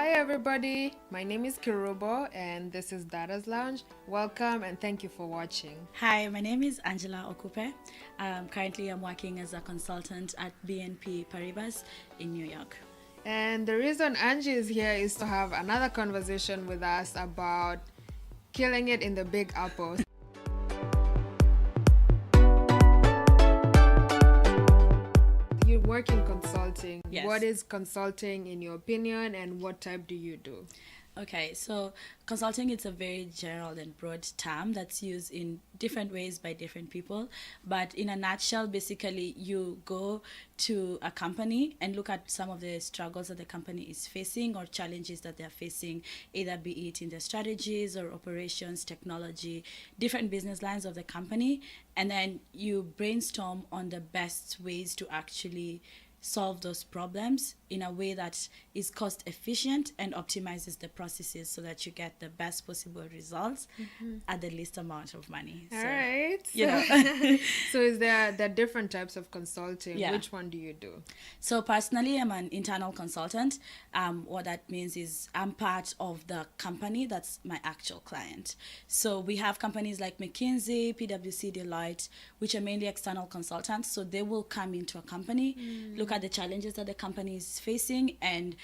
Hi everybody, my name is Kirubo and this is Dadas Lounge. Welcome and thank you for watching. Hi, my name is Angela Okupe. Currently, I'm working as a consultant at BNP Paribas in New York. And the reason Angie is here is to have another conversation with us about killing it in the Big Apple. You work in consulting. Yes. What is consulting in your opinion and what type do you do? Okay, so consulting is a very general and broad term that's used in different ways by different people. But in a nutshell, basically, you go to a company and look at some of the struggles that the company is facing or challenges that they're facing, either be it in their strategies or operations, technology, different business lines of the company. And then you brainstorm on the best ways to actually solve those problems in a way that is cost efficient and optimizes the processes so that you get the best possible results at the least amount of money. All right. You know. So is there different types of consulting? Yeah. Which one do you do? So personally, I'm an internal consultant. What that means is I'm part of the company that's my actual client. So we have companies like McKinsey, PwC, Deloitte, which are mainly external consultants. So they will come into a company, look at the challenges that the company is facing, and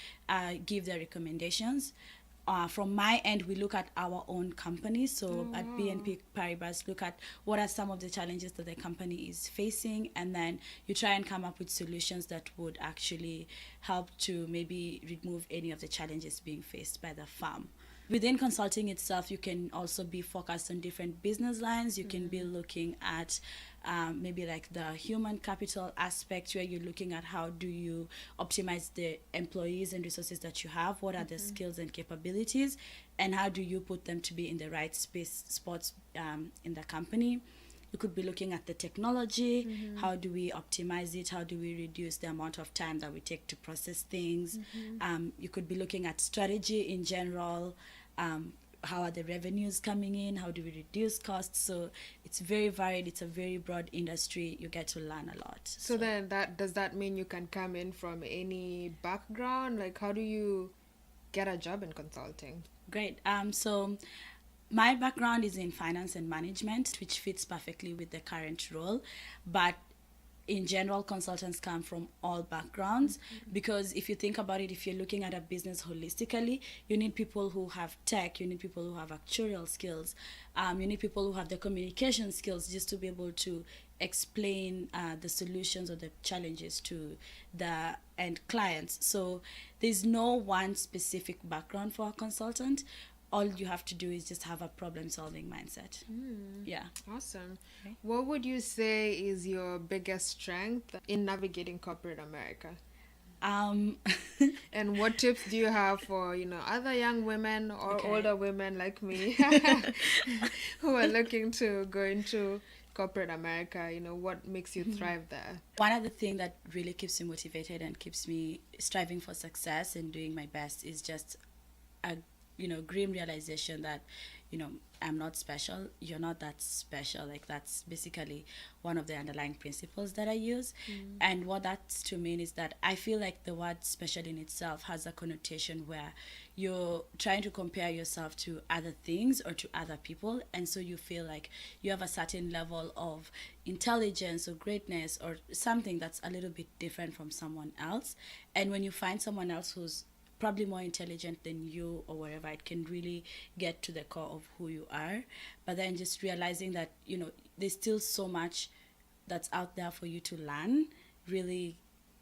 give their recommendations. From my end, we look at our own company. So at BNP Paribas, look at what are some of the challenges that the company is facing, and then you try and come up with solutions that would actually help to maybe remove any of the challenges being faced by the firm. Within consulting itself, you can also be focused on different business lines. You can be looking at maybe like the human capital aspect, where you're looking at how do you optimize the employees and resources that you have, what are the skills and capabilities, and how do you put them to be in the right spots in the company. You could be looking at the technology, how do we optimize it, how do we reduce the amount of time that we take to process things. You could be looking at strategy in general, how are the revenues coming in, how do we reduce costs. So it's very varied, it's a very broad industry, you get to learn a lot. So then does that mean you can come in from any background? Like how do you get a job in consulting? Great. So my background is in finance and management, which fits perfectly with the current role. But in general, consultants come from all backgrounds, because if you think about it, if you're looking at a business holistically, you need people who have tech, you need people who have actuarial skills, you need people who have the communication skills just to be able to explain the solutions or the challenges to the end clients. So there's no one specific background for a consultant. All you have to do is just have a problem-solving mindset. Yeah. Awesome. Okay. What would you say is your biggest strength in navigating corporate America? And what tips do you have for, other young women or older women like me who are looking to go into corporate America? What makes you thrive there? One of the things that really keeps me motivated and keeps me striving for success and doing my best is just a grim realization that I'm not special, you're not that special. Like that's basically one of the underlying principles that I use. And what that's to mean is that I feel like the word special in itself has a connotation where you're trying to compare yourself to other things or to other people, and so you feel like you have a certain level of intelligence or greatness or something that's a little bit different from someone else. And when you find someone else who's probably more intelligent than you or whatever, it can really get to the core of who you are. But then just realizing that there's still so much that's out there for you to learn really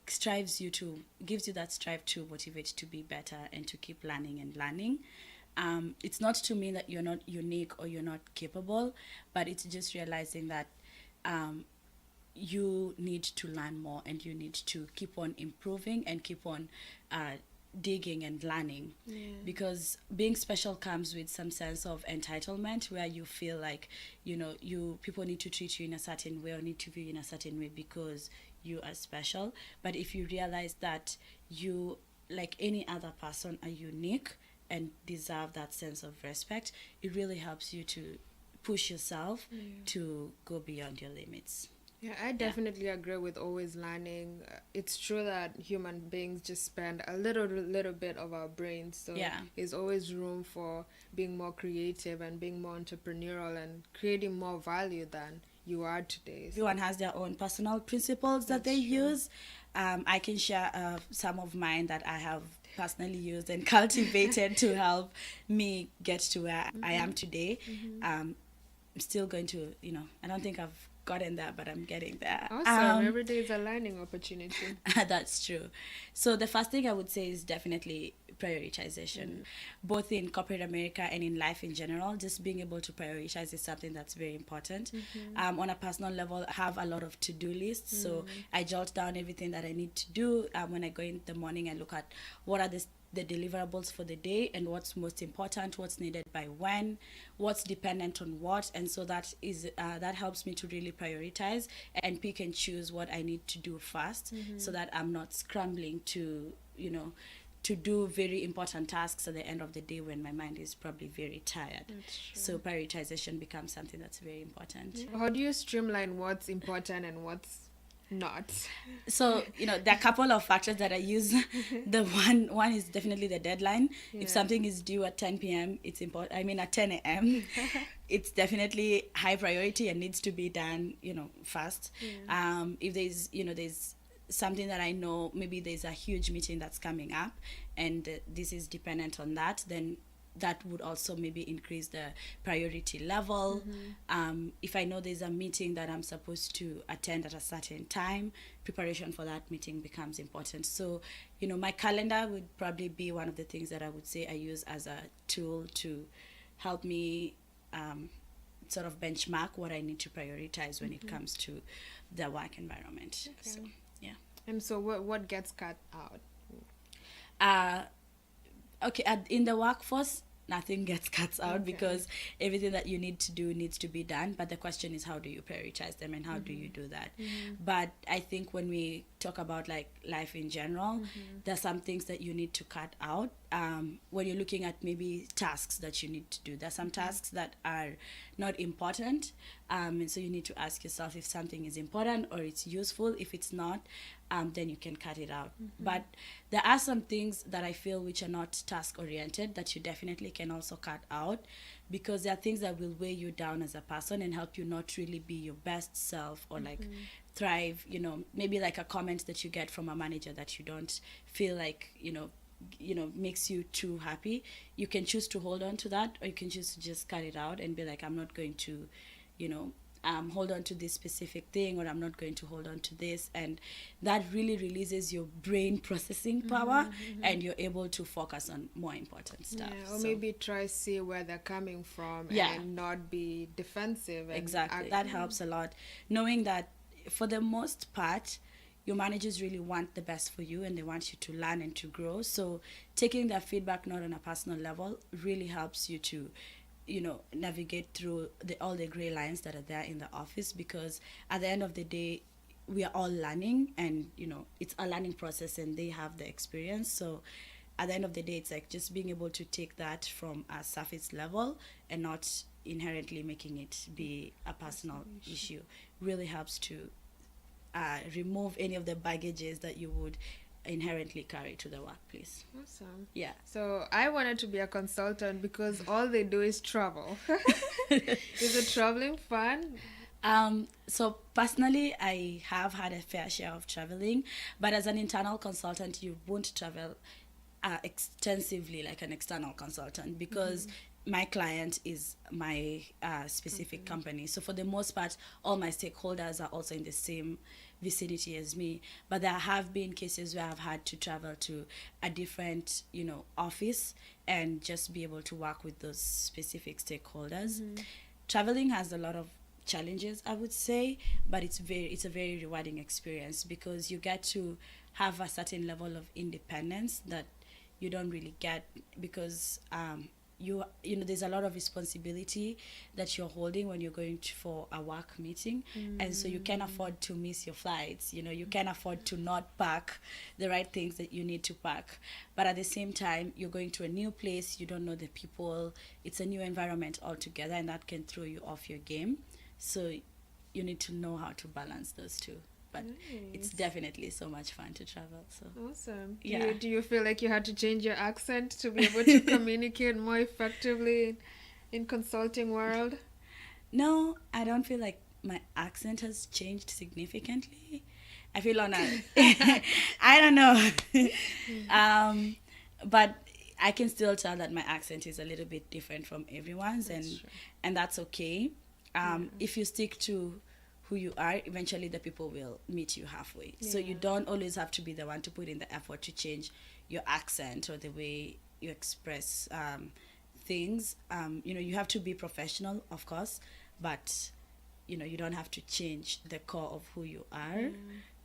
gives you that strive to motivate to be better and to keep learning and learning. It's not to mean that you're not unique or you're not capable, but it's just realizing that you need to learn more and you need to keep on improving and keep on digging and learning. Because being special comes with some sense of entitlement, where you feel like people need to treat you in a certain way or need to view you in a certain way because you are special. But if you realize that you, like any other person, are unique and deserve that sense of respect, it really helps you to push yourself to go beyond your limits. Yeah, I definitely agree with always learning. It's true that human beings just spend a little bit of our brains, so Yeah. there's always room for being more creative and being more entrepreneurial and creating more value than you are today. So Everyone has their own personal principles that they that's true. use. I can share some of mine that I have personally used and cultivated to help me get to where I am today. I'm still going to, I don't think I've gotten there, but I'm getting there. Awesome. Every day is a learning opportunity. That's true. So the first thing I would say is definitely prioritization, both in corporate America and in life in general. Just being able to prioritize is something that's very important. On a personal level, I have a lot of to-do lists, so I jot down everything that I need to do. When I go in the morning, I look at what are the deliverables for the day and what's most important, what's needed by when, what's dependent on what, and so that helps me to really prioritize and pick and choose what I need to do first, so that I'm not scrambling to to do very important tasks at the end of the day when my mind is probably very tired. That's true. So prioritization becomes something that's very important. How do you streamline what's important and what's not? So there are a couple of factors that I use. The one is definitely the deadline. Yeah. If something is due at 10 p.m, it's important. I mean at 10 a.m, it's definitely high priority and needs to be done fast. If there's something that I know, maybe there's a huge meeting that's coming up and this is dependent on that, then that would also maybe increase the priority level. If I know there's a meeting that I'm supposed to attend at a certain time, preparation for that meeting becomes important. So my calendar would probably be one of the things that I would say I use as a tool to help me sort of benchmark what I need to prioritize when it comes to the work environment. Okay. So yeah. And so what gets cut out? Okay, in the workforce, nothing gets cut out, Okay. because everything that you need to do needs to be done. But the question is, how do you prioritize them and how do you do that? But I think when we talk about like life in general, there's some things that you need to cut out. When you're looking at maybe tasks that you need to do, there's some tasks that are not important, and so you need to ask yourself if something is important or it's useful. If it's not, then you can cut it out. But there are some things that I feel which are not task oriented that you definitely can also cut out, because there are things that will weigh you down as a person and help you not really be your best self or like thrive. Maybe like a comment that you get from a manager that you don't feel like makes you too happy. You can choose to hold on to that, or you can choose to just cut it out and be like, I'm not going to hold on to this specific thing, or I'm not going to hold on to this. And that really releases your brain processing power, and you're able to focus on more important stuff. Yeah, or So, maybe try see where they're coming from Yeah. and not be defensive. And exactly, that helps a lot, knowing that for the most part your managers really want the best for you and they want you to learn and to grow. So taking that feedback not on a personal level really helps you to navigate through all the gray lines that are there in the office, because at the end of the day we are all learning, and it's a learning process and they have the experience. So at the end of the day, it's like just being able to take that from a surface level and not inherently making it be a personal issue really helps to remove any of the baggages that you would inherently carry to the workplace. Awesome. Yeah. So I wanted to be a consultant because all they do is travel. Is it traveling fun? So personally, I have had a fair share of traveling, but as an internal consultant, you won't travel extensively like an external consultant, because my client is my specific company. So for the most part, all my stakeholders are also in the same vicinity as me. But there have been cases where I've had to travel to a different, office and just be able to work with those specific stakeholders. Traveling has a lot of challenges, I would say, but it's a very rewarding experience, because you get to have a certain level of independence that you don't really get, because there's a lot of responsibility that you're holding when you're going for a work meeting, and so you can't afford to miss your flights. You can't afford to not pack the right things that you need to pack. But at the same time, you're going to a new place, you don't know the people, it's a new environment altogether, and that can throw you off your game. So you need to know how to balance those two. But it's definitely so much fun to travel. So awesome. Yeah. Do you feel like you had to change your accent to be able to communicate more effectively in consulting world? No, I don't feel like my accent has changed significantly. I feel on a I don't know. But I can still tell that my accent is a little bit different from everyone's, and that's okay. If you stick to who you are, eventually the people will meet you halfway. So you don't always have to be the one to put in the effort to change your accent or the way you express things. You have to be professional, of course, but you don't have to change the core of who you are,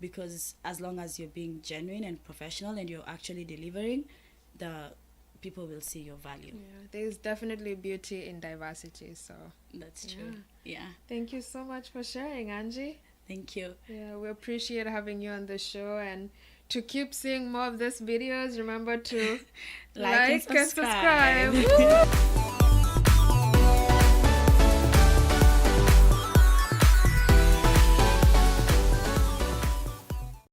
because as long as you're being genuine and professional and you're actually delivering, the people will see your value. Yeah, there's definitely beauty in diversity, so that's true. Yeah. Thank you so much for sharing, Angie. Thank you. Yeah, we appreciate having you on the show, and to keep seeing more of these videos, remember to like and subscribe.